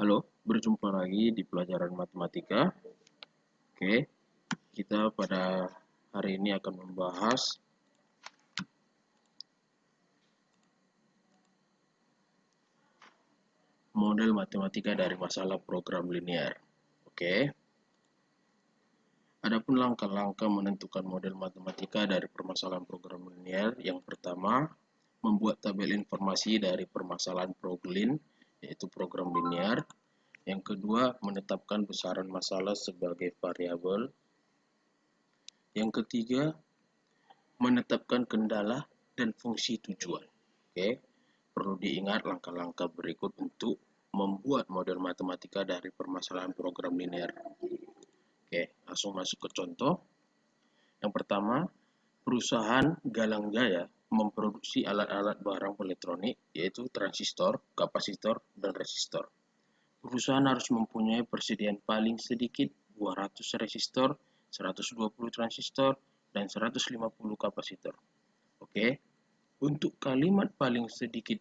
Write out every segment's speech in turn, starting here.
Halo, berjumpa lagi di pelajaran matematika. Oke, kita pada hari ini akan membahas model matematika dari masalah program linear. Oke, adapun langkah-langkah menentukan model matematika dari permasalahan program linear, yang pertama, membuat tabel informasi dari permasalahan proglin, yaitu program linear. Yang kedua, menetapkan besaran masalah sebagai variabel. Yang ketiga, menetapkan kendala dan fungsi tujuan. Oke, perlu diingat langkah-langkah berikut untuk membuat model matematika dari permasalahan program linear. Oke, langsung masuk ke contoh. Yang pertama, perusahaan Galang Jaya memproduksi alat-alat barang elektronik, yaitu transistor, kapasitor, dan resistor. Perusahaan harus mempunyai persediaan paling sedikit 200 resistor, 120 transistor, dan 150 kapasitor. Oke, untuk kalimat paling sedikit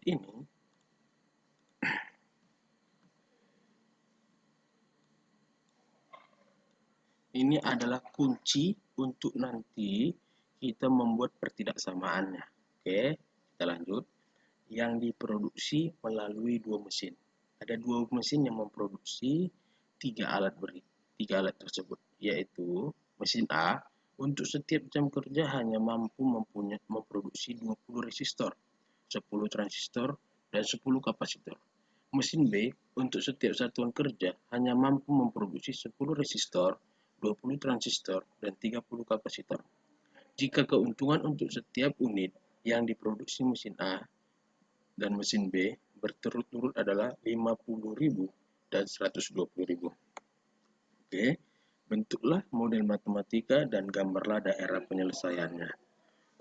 ini adalah kunci untuk nanti kita membuat pertidaksamaannya. Oke, kita lanjut. Yang diproduksi melalui dua mesin. Ada dua mesin yang memproduksi tiga alat tersebut, yaitu mesin A untuk setiap jam kerja hanya mampu memproduksi 20 resistor, 10 transistor, dan 10 kapasitor. Mesin B untuk setiap satuan kerja hanya mampu memproduksi 10 resistor, 20 transistor, dan 30 kapasitor. Jika keuntungan untuk setiap unit yang diproduksi mesin A dan mesin B berturut-turut adalah 50.000 dan 120.000. Oke, bentuklah model matematika dan gambarlah daerah penyelesaiannya.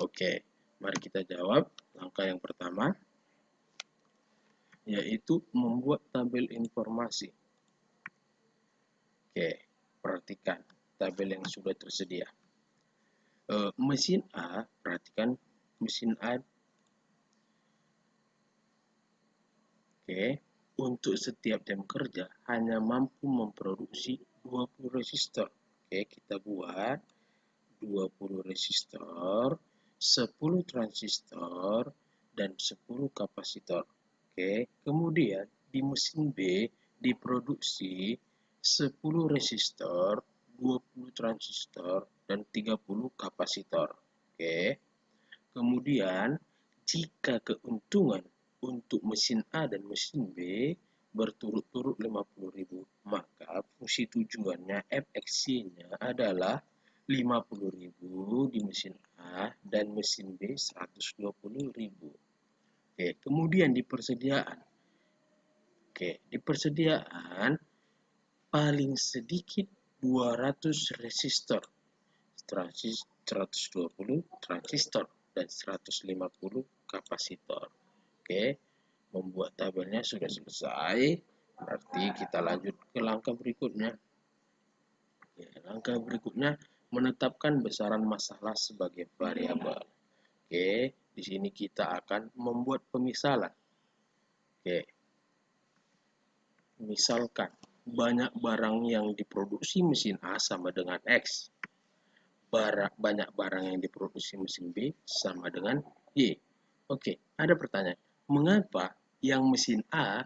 Oke, mari kita jawab. Langkah yang pertama yaitu membuat tabel informasi. Oke, perhatikan tabel yang sudah tersedia. Mesin A, perhatikan mesin A. Oke, untuk setiap jam kerja hanya mampu memproduksi 20 resistor. Oke, kita buat 20 resistor, 10 transistor, dan 10 kapasitor. Oke, kemudian di mesin B diproduksi 10 resistor, 20 transistor, dan 30 kapasitor. Oke, kemudian jika keuntungan untuk mesin A dan mesin B berturut-turut 50.000, maka fungsi tujuannya Fxc-nya adalah 50.000 di mesin A dan mesin B 120.000. Oke, kemudian di persediaan. Oke, di persediaan paling sedikit 200 resistor, 120 transistor, dan 150 kapasitor. Oke, membuat tabelnya sudah selesai. Berarti kita lanjut ke langkah berikutnya. Ya, langkah berikutnya menetapkan besaran masalah sebagai variabel. Oke, di sini kita akan membuat pemisalan. Oke, misalkan banyak barang yang diproduksi mesin A sama dengan X. Banyak barang yang diproduksi mesin B sama dengan Y. Oke, ada pertanyaan. Mengapa yang mesin A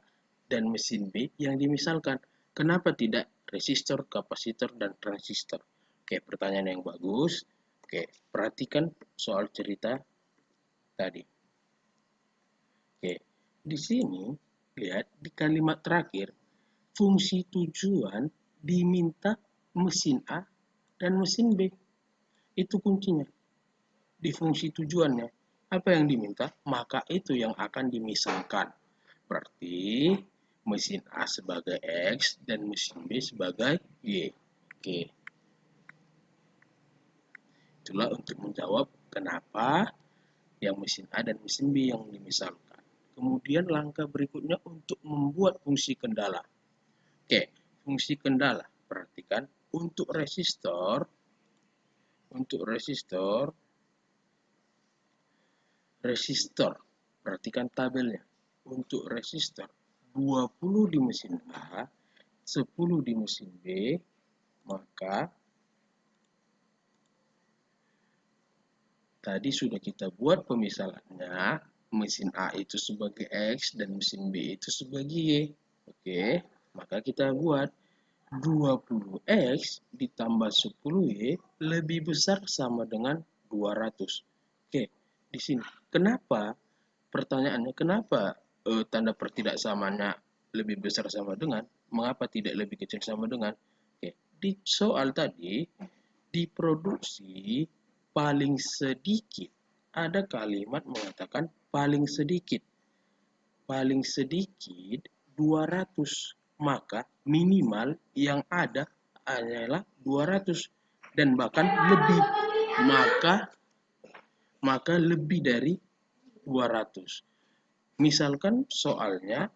dan mesin B yang dimisalkan? Kenapa tidak resistor, kapasitor, dan transistor? Oke, pertanyaan yang bagus. Oke, perhatikan soal cerita tadi. Oke, di sini lihat di kalimat terakhir, fungsi tujuan diminta mesin A dan mesin B. Itu kuncinya. Di fungsi tujuannya. Apa yang diminta? Maka itu yang akan dimisalkan. Berarti mesin A sebagai X dan mesin B sebagai Y. Oke. Itulah untuk menjawab kenapa yang mesin A dan mesin B yang dimisalkan. Kemudian langkah berikutnya untuk membuat fungsi kendala. Oke, fungsi kendala. Perhatikan untuk resistor, resistor, perhatikan tabelnya. Untuk resistor 20 di mesin A, 10 di mesin B, maka tadi sudah kita buat pemisalannya, mesin A itu sebagai X dan mesin B itu sebagai Y. Oke, maka kita buat 20X ditambah 10Y lebih besar sama dengan 200. Oke, di sini. Kenapa? Pertanyaannya, kenapa tanda pertidaksamannya lebih besar sama dengan? Mengapa tidak lebih kecil sama dengan? Oke, di soal tadi, diproduksi paling sedikit. Ada kalimat mengatakan paling sedikit. Paling sedikit 200. Maka minimal yang ada adalah 200 dan bahkan lebih. Maka lebih dari 200. Misalkan soalnya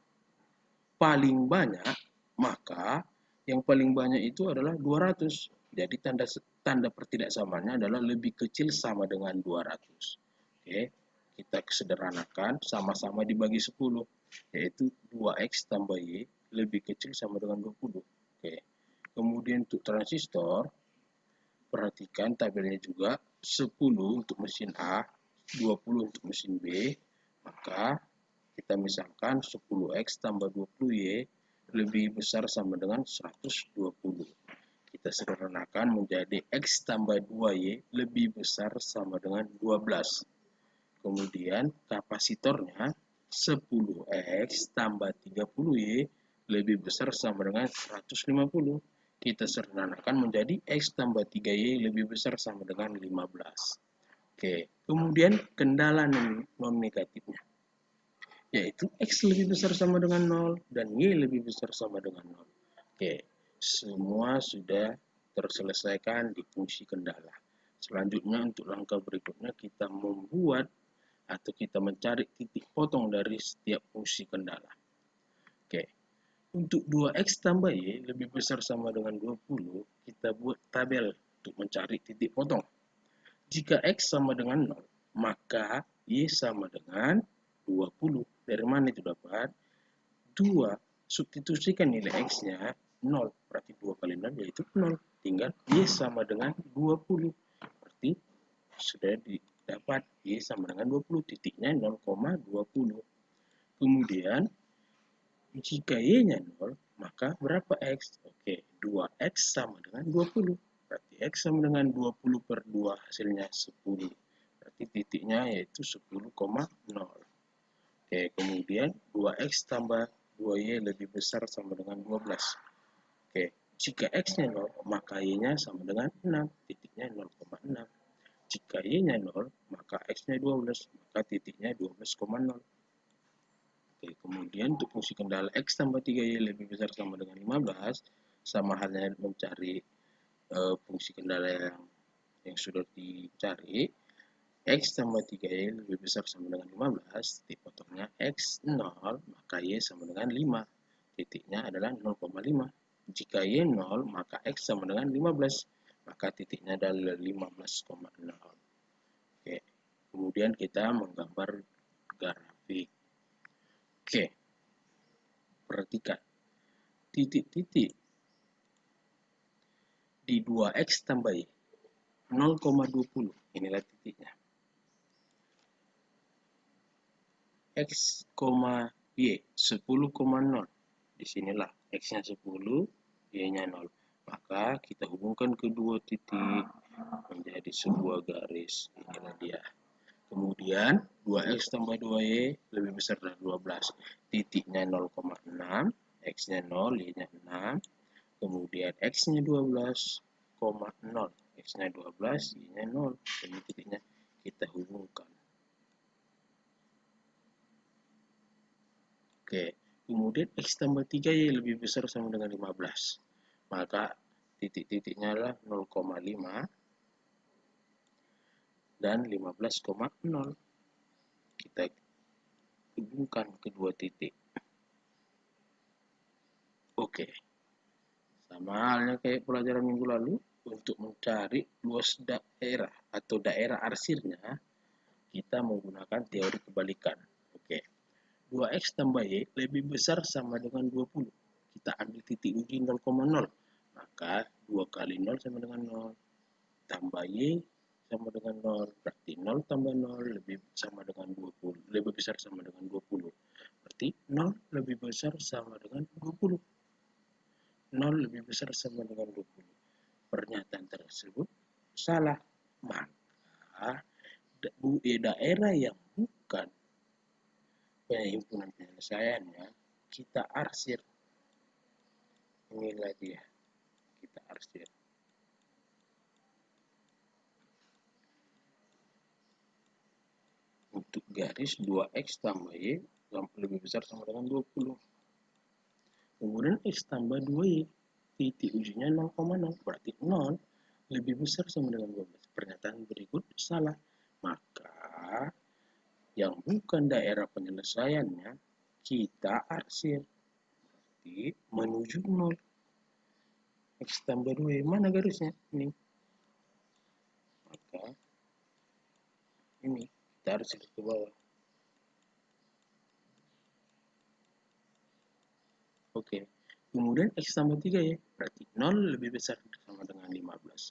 paling banyak, maka yang paling banyak itu adalah 200. Jadi tanda pertidaksamaannya adalah lebih kecil sama dengan 200. Oke, kita sederhanakan, sama-sama dibagi 10, yaitu 2X tambah Y lebih kecil sama dengan 20. Oke. Kemudian untuk transistor, perhatikan tabelnya juga, 10 untuk mesin A, 20 untuk mesin B, maka kita misalkan 10X tambah 20Y lebih besar sama dengan 120. Kita sederhanakan menjadi X tambah 2Y lebih besar sama dengan 12. Kemudian kapasitornya 10X tambah 30Y lebih besar sama dengan 150. Kita sederhanakan menjadi X tambah 3Y lebih besar sama dengan 15. Oke, kemudian kendala non-negatifnya, yaitu X lebih besar sama dengan 0 dan Y lebih besar sama dengan 0. Oke, semua sudah terselesaikan di fungsi kendala. Selanjutnya untuk langkah berikutnya kita membuat atau kita mencari titik potong dari setiap fungsi kendala. Oke, untuk 2X tambah Y lebih besar sama dengan 20, kita buat tabel untuk mencari titik potong. Jika X sama dengan 0, maka Y sama dengan 20. Dari mana itu dapat? 2, substitusikan nilai X-nya 0. Berarti 2 kali 0 yaitu 0. Tinggal Y sama dengan 20. Berarti sudah didapat Y sama dengan 20. Titiknya 0,20. Kemudian, jika Y-nya 0, maka berapa X? Oke, 2X sama dengan 20. Berarti X sama dengan 20 per 2 hasilnya 10. Berarti titiknya yaitu 10,0. Oke, kemudian 2X tambah 2Y lebih besar sama dengan 12. Oke, jika X-nya 0, maka Y-nya sama dengan 6. Titiknya 0,6. Jika Y-nya 0, maka X-nya 12. Maka titiknya 12,0. Oke, kemudian untuk fungsi kendala X tambah 3Y lebih besar sama dengan 15. Sama halnya mencari fungsi kendala yang sudah dicari. X tambah 3Y lebih besar sama dengan 15, titik potongnya X0, maka Y sama dengan 5. Titiknya adalah 0,5. Jika Y 0, maka X sama dengan 15, maka titiknya adalah 15,0. Oke, kemudian kita menggambar grafik. Oke, perhatikan. Titik-titik di 2X tambah Y, 0,20. Inilah titiknya. X, Y 10,0. Disinilah X-nya 10, Y-nya 0. Maka kita hubungkan kedua titik menjadi sebuah garis. Inilah dia. Kemudian 2X tambah 2Y lebih besar dari 12. Titiknya 0,6, X-nya 0, Y-nya 6. Kemudian X-nya 12,0. X-nya 12, Y-nya 0. Ini titiknya kita hubungkan. Oke, kemudian X tambah 3Y lebih besar sama dengan 15. Maka titik-titiknya adalah 0,5 dan 15,0. Kita hubungkan kedua titik. Oke, sama halnya kayak pelajaran minggu lalu, untuk mencari luas daerah atau daerah arsirnya, kita menggunakan teori kebalikan. Oke, 2x tambah y lebih besar sama dengan 20. Kita ambil titik uji 0,0. Maka 2 kali 0 sama dengan 0. Tambah y sama dengan 0. Berarti 0 tambah 0 lebih sama dengan 20. Lebih besar sama dengan 20. Berarti 0 lebih besar sama dengan 20. 0 lebih besar sama dengan 20. Pernyataan tersebut salah. Maka daerah yang bukan penghimpunan penyelesaiannya kita arsir. Inilah dia, kita arsir. Untuk garis 2x tambah y lebih besar sama dengan 20. Kemudian x tambah 2y, titik ujinya 0,0, berarti 0 lebih besar sama dengan 12. Pernyataan berikut salah. Maka yang bukan daerah penyelesaiannya kita arsir. Berarti menuju 0. X tambah 2y, mana garisnya? Ini. Maka ini kita arsir ke bawah. Oke. Kemudian x tambah 3 ya, berarti 0 lebih besar sama dengan 15.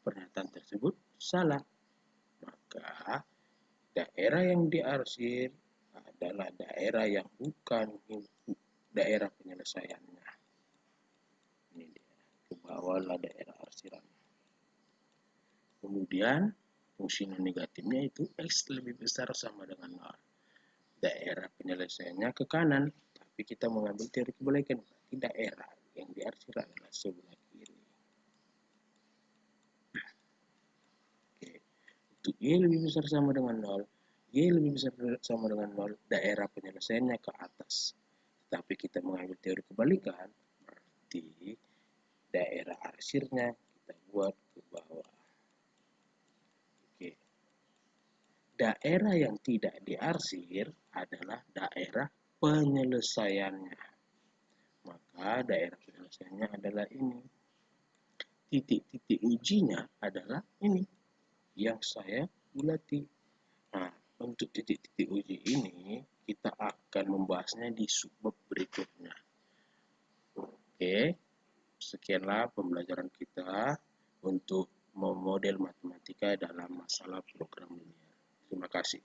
Pernyataan tersebut salah. Maka daerah yang diarsir adalah daerah yang bukan daerah penyelesaiannya. Ini dia, ke bawahlah daerah arsiran. Kemudian fungsi non negatifnya itu x lebih besar sama dengan 0. Daerah penyelesaiannya ke kanan, tapi kita mengambil teori kebalikan, berarti daerah yang diarsir adalah sebelah kiri. Oke. Untuk y lebih besar sama dengan 0, y lebih besar sama dengan 0, daerah penyelesaiannya ke atas. Tapi kita mengambil teori kebalikan, berarti daerah arsirnya kita buat ke bawah. Oke. Daerah yang tidak diarsir adalah daerah penyelesaiannya. Maka daerah penyelesaiannya adalah ini. Titik-titik ujinya adalah ini yang saya bulati. Nah, untuk titik-titik uji ini kita akan membahasnya di subbab berikutnya. Oke, sekianlah pembelajaran kita untuk memodel matematika dalam masalah program linear. Terima kasih.